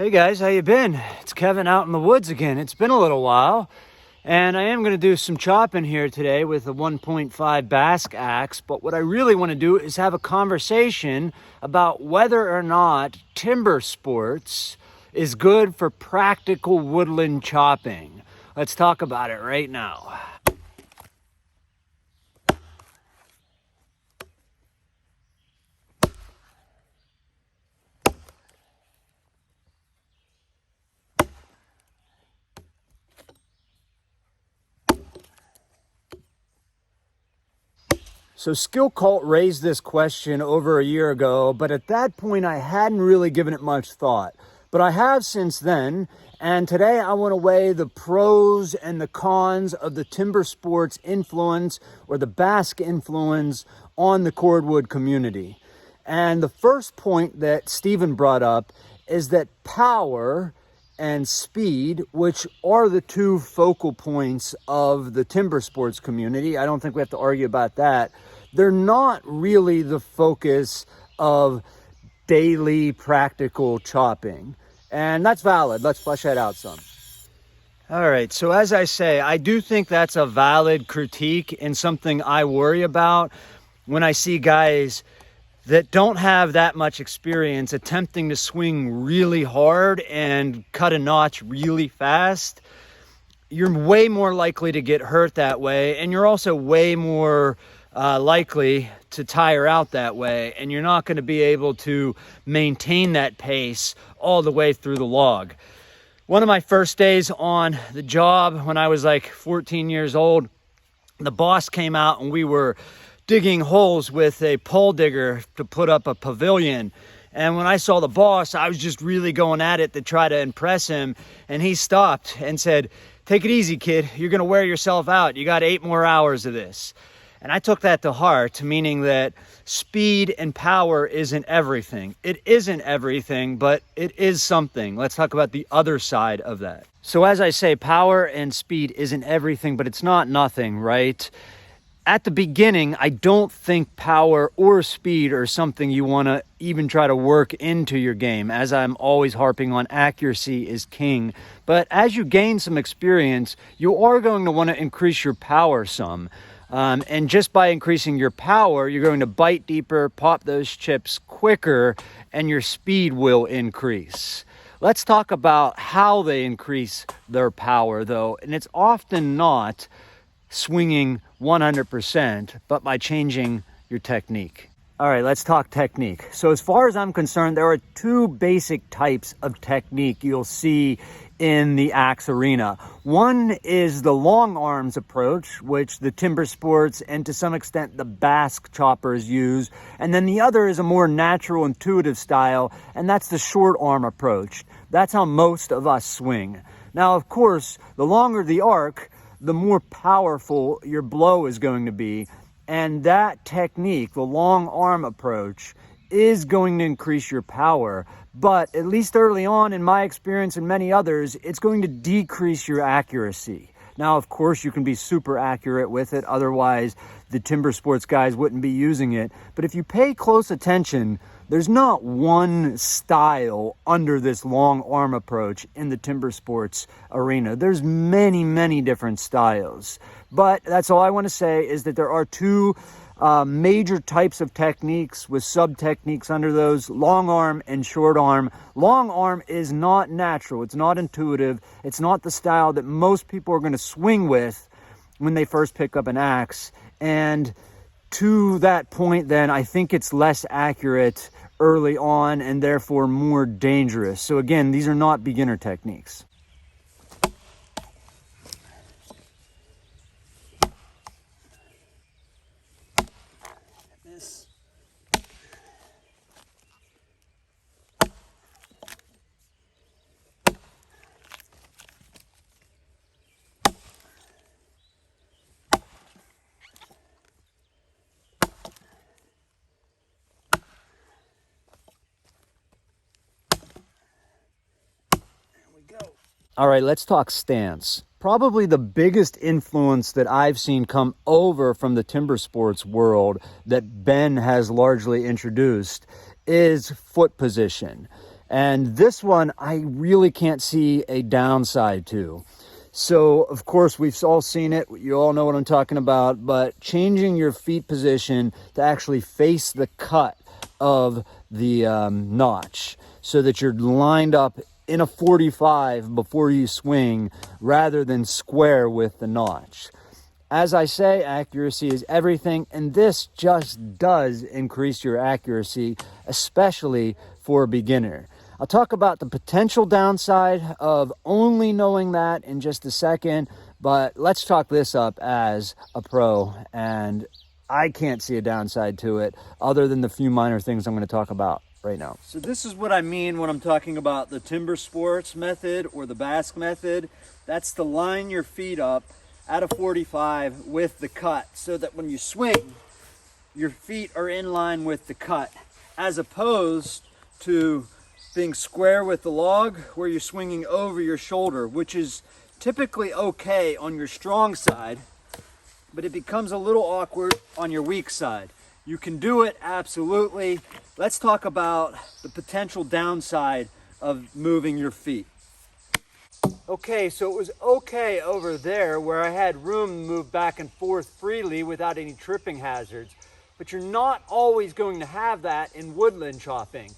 Hey guys, how you been? It's Kevin out in the woods again. It's been a little while, and I am going to do some chopping here today with a 1.5 Basque axe, but what I really want to do is have a conversation about whether or not timber sports is good for practical woodland chopping. Let's talk about it right now. So Skill Cult raised this question over a year ago, but at that point I hadn't really given it much thought. But I have since then, and today I want to weigh the pros and the cons of the timber sports influence or the Basque influence on the cordwood community. And the first point that Stephen brought up is that power and speed, which are the two focal points of the timber sports community. I don't think we have to argue about that. They're not really the focus of daily practical chopping. And that's valid. Let's flesh that out some. All right, so as I say, I do think that's a valid critique and something I worry about when I see guys that don't have that much experience attempting to swing really hard and cut a notch really fast. You're way more likely to get hurt that way, and you're also way more likely to tire out that way, and you're not going to be able to maintain that pace all the way through the log. One of my first days on the job when I was like 14 years old, the boss came out and we were digging holes with a pole digger to put up a pavilion. And when I saw the boss, I was just really going at it to try to impress him. And he stopped and said, "Take it easy, kid. You're going to wear yourself out. You got 8 more hours of this." And I took that to heart, meaning that speed and power isn't everything. It isn't everything, but it is something. Let's talk about the other side of that. So as I say, power and speed isn't everything, but it's not nothing, right? At the beginning, I don't think power or speed are something you want to even try to work into your game. As I'm always harping on, accuracy is king. But as you gain some experience, you are going to want to increase your power some. And just by increasing your power, you're going to bite deeper, pop those chips quicker, and your speed will increase. Let's talk about how they increase their power, though. And it's often not swinging 100%, but by changing your technique. All right, let's talk technique. So as far as I'm concerned, there are 2 basic types of technique you'll see in the axe arena. One is the long arms approach, which the timber sports and to some extent the Basque choppers use. And then the other is a more natural, intuitive style, and that's the short arm approach. That's how most of us swing. Now, of course, the longer the arc, the more powerful your blow is going to be. And that technique, the long arm approach, is going to increase your power. But at least early on, in my experience and many others, it's going to decrease your accuracy. Now, of course, you can be super accurate with it. Otherwise, the timber sports guys wouldn't be using it. But if you pay close attention, there's not one style under this long arm approach in the timber sports arena. There's many, many different styles. But that's all I want to say is that there are 2 major types of techniques with sub-techniques under those, long arm and short arm. Long arm is not natural. It's not intuitive. It's not the style that most people are going to swing with when they first pick up an axe. And to that point, then, I think it's less accurate early on and therefore more dangerous. So again, these are not beginner techniques. All right, let's talk stance. Probably the biggest influence that I've seen come over from the timber sports world that Ben has largely introduced is foot position. And this one, I really can't see a downside to. So, of course, we've all seen it. You all know what I'm talking about. But changing your feet position to actually face the cut of the notch so that you're lined up in a 45 before you swing rather than square with the notch. As I say, accuracy is everything, and this just does increase your accuracy, especially for a beginner. I'll talk about the potential downside of only knowing that in just a second, but let's chalk this up as a pro, and I can't see a downside to it other than the few minor things I'm going to talk about right now. So this is what I mean when I'm talking about the timber sports method or the Basque method. That's to line your feet up at a 45 with the cut so that when you swing, your feet are in line with the cut, as opposed to being square with the log where you're swinging over your shoulder, which is typically okay on your strong side, but it becomes a little awkward on your weak side. You can do it, absolutely. Let's talk about the potential downside of moving your feet. Okay, so it was okay over there where I had room to move back and forth freely without any tripping hazards, but you're not always going to have that in woodland chopping.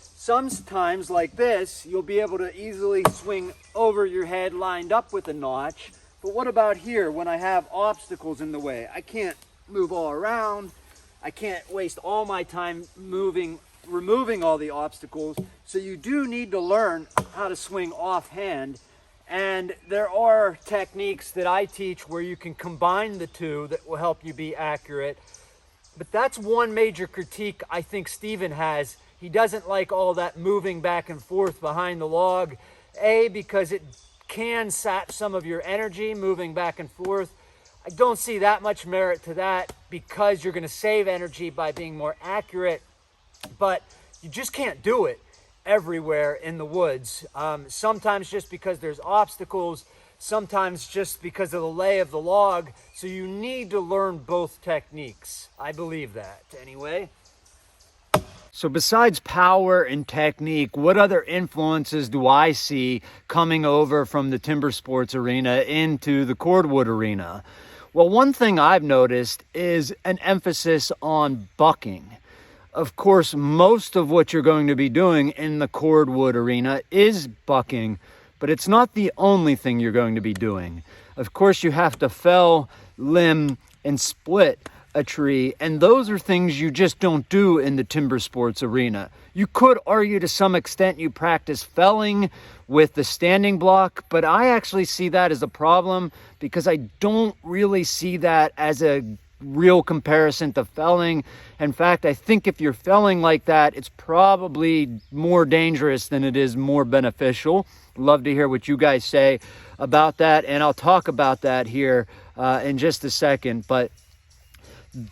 Sometimes, like this, you'll be able to easily swing over your head lined up with a notch, but what about here when I have obstacles in the way? I can't move all around, I can't waste all my time removing all the obstacles, so you do need to learn how to swing offhand. And there are techniques that I teach where you can combine the two that will help you be accurate. But that's one major critique I think Steven has. He doesn't like all that moving back and forth behind the log. A, because it can sap some of your energy moving back and forth. I don't see that much merit to that because you're going to save energy by being more accurate. But you just can't do it everywhere in the woods. Sometimes just because there's obstacles, sometimes just because of the lay of the log. So you need to learn both techniques. I believe that anyway. So besides power and technique, what other influences do I see coming over from the timber sports arena into the cordwood arena? Well, one thing I've noticed is an emphasis on bucking. Of course, most of what you're going to be doing in the cordwood arena is bucking, but it's not the only thing you're going to be doing. Of course, you have to fell, limb, and split a tree, and those are things you just don't do in the timber sports arena. You could argue to some extent you practice felling with the standing block, but I actually see that as a problem because I don't really see that as a real comparison to felling. In fact, I think if you're felling like that, it's probably more dangerous than it is more beneficial. Love to hear what you guys say about that, and I'll talk about that here in just a second. But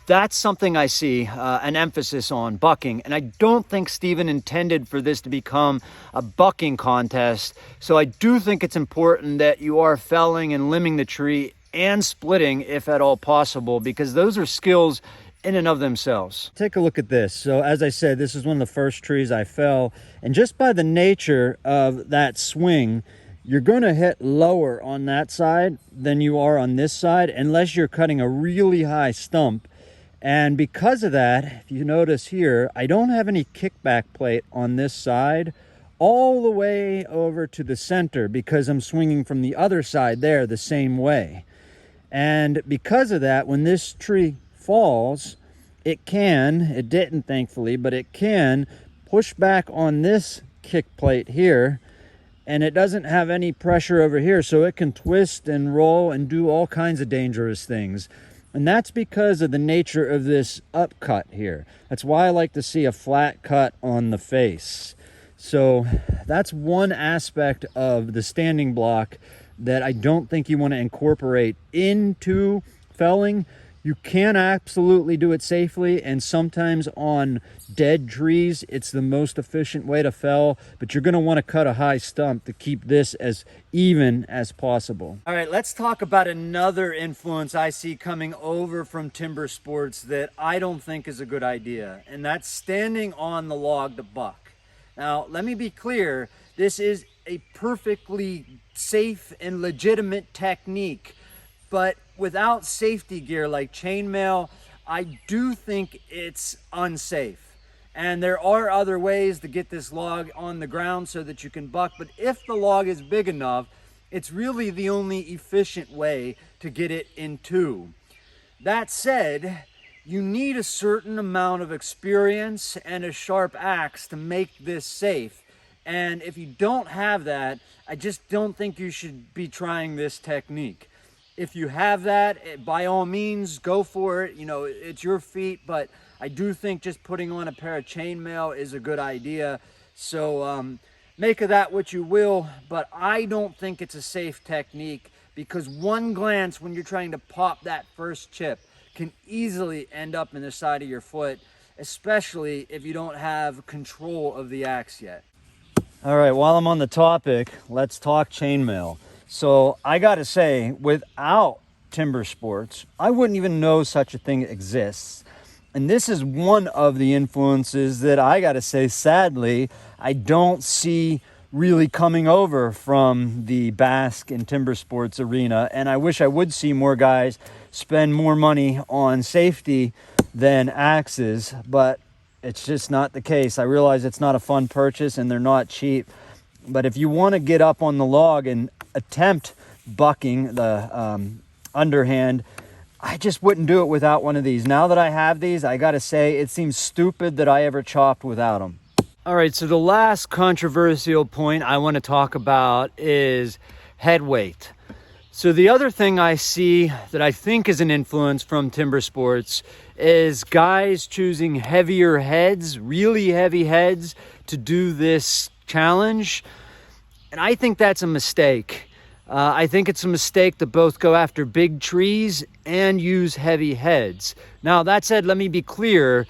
that's something I see an emphasis on, bucking. And I don't think Steven intended for this to become a bucking contest. So I do think it's important that you are felling and limbing the tree and splitting if at all possible, because those are skills in and of themselves. Take a look at this. So as I said, this is one of the first trees I fell, and just by the nature of that swing, you're going to hit lower on that side than you are on this side unless you're cutting a really high stump. And because of that, if you notice here, I don't have any kickback plate on this side all the way over to the center because I'm swinging from the other side there the same way. And because of that, when this tree falls, it didn't thankfully, but it can push back on this kick plate here, and it doesn't have any pressure over here, so it can twist and roll and do all kinds of dangerous things. And that's because of the nature of this upcut here. That's why I like to see a flat cut on the face. So that's one aspect of the standing block that I don't think you want to incorporate into felling. You can absolutely do it safely, and sometimes on dead trees it's the most efficient way to fell, but you're going to want to cut a high stump to keep this as even as possible. All right, let's talk about another influence I see coming over from timber sports that I don't think is a good idea, and that's standing on the log to buck. Now, let me be clear, this is a perfectly safe and legitimate technique, but without safety gear like chainmail, I do think it's unsafe. And there are other ways to get this log on the ground so that you can buck, but if the log is big enough, it's really the only efficient way to get it in two. That said, you need a certain amount of experience and a sharp axe to make this safe. And if you don't have that, I just don't think you should be trying this technique. If you have that, by all means, go for it. You know, it's your feet, but I do think just putting on a pair of chainmail is a good idea. So make of that what you will, but I don't think it's a safe technique, because one glance when you're trying to pop that first chip can easily end up in the side of your foot, especially if you don't have control of the axe yet. All right, while I'm on the topic, let's talk chainmail. So I gotta say, without timber sports, I wouldn't even know such a thing exists. And this is one of the influences that I gotta say, sadly, I don't see really coming over from the Basque and timber sports arena. And I wish I would see more guys spend more money on safety than axes, but it's just not the case. I realize it's not a fun purchase and they're not cheap, but if you want to get up on the log and attempt bucking the underhand, I just wouldn't do it without one of these. Now that I have these, I gotta say, it seems stupid that I ever chopped without them. All right, so the last controversial point I want to talk about is head weight. So the other thing I see that I think is an influence from timber sports is guys choosing heavier heads, really heavy heads, to do this challenge. And I think that's a mistake. I think it's a mistake to both go after big trees and use heavy heads. Now, that said, let me be clear.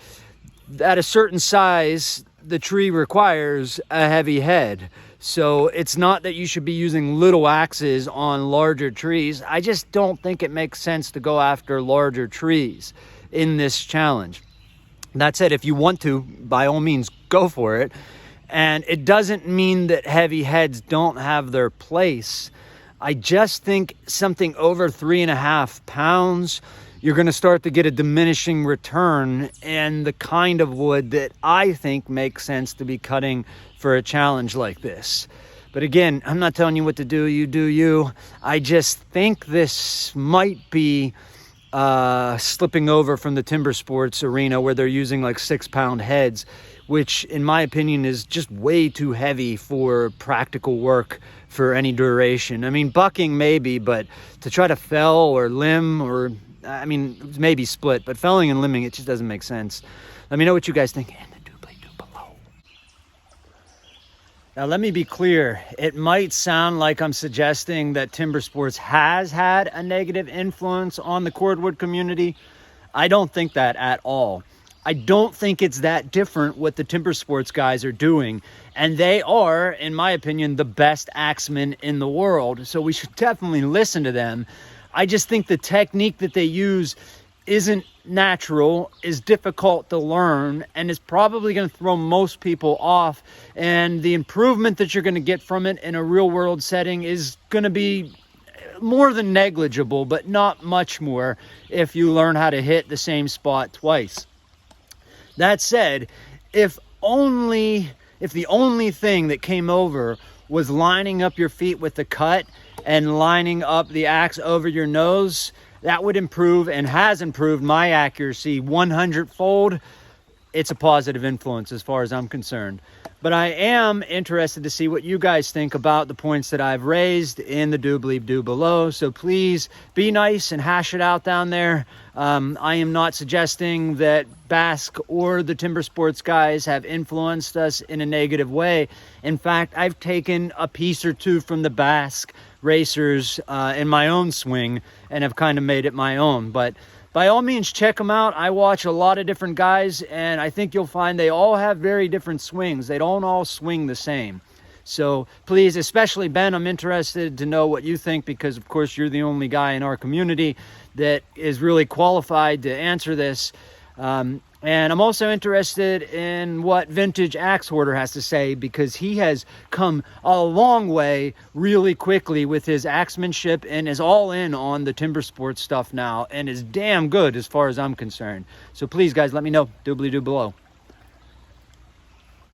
At a certain size, the tree requires a heavy head. So it's not that you should be using little axes on larger trees. I just don't think it makes sense to go after larger trees in this challenge. That said, if you want to, by all means, go for it. And it doesn't mean that heavy heads don't have their place. I just think something over 3.5 pounds, you're going to start to get a diminishing return in the kind of wood that I think makes sense to be cutting for a challenge like this. But again, I'm not telling you what to do. You do you. I just think this might be slipping over from the timber sports arena where they're using like 6-pound heads, which in my opinion is just way too heavy for practical work for any duration. I mean, bucking maybe, but to try to fell or limb, or I mean, maybe split, but felling and limbing, it just doesn't make sense. Let me know what you guys think in the doobly-doo below. Now, let me be clear. It might sound like I'm suggesting that timber sports has had a negative influence on the cordwood community. I don't think that at all. I don't think it's that different what the timber sports guys are doing. And they are, in my opinion, the best axemen in the world. So we should definitely listen to them. I just think the technique that they use isn't natural, is difficult to learn, and is probably going to throw most people off. And the improvement that you're going to get from it in a real world setting is going to be more than negligible, but not much more if you learn how to hit the same spot twice. That said, if the only thing that came over was lining up your feet with the cut and lining up the axe over your nose, that would improve and has improved my accuracy 100-fold. It's a positive influence as far as I'm concerned. But I am interested to see what you guys think about the points that I've raised in the doobly-doo below. So please be nice and hash it out down there. I am not suggesting that Basque or the timber sports guys have influenced us in a negative way. In fact, I've taken a piece or two from the Basque racers in my own swing and have kind of made it my own. But by all means, check them out. I watch a lot of different guys, and I think you'll find they all have very different swings. They don't all swing the same. So please, especially Ben, I'm interested to know what you think, because of course you're the only guy in our community that is really qualified to answer this. And I'm also interested in what Vintage Axe Hoarder has to say, because he has come a long way really quickly with his axemanship and is all in on the timber sports stuff now and is damn good as far as I'm concerned. So please, guys, let me know. Doobly-doo below.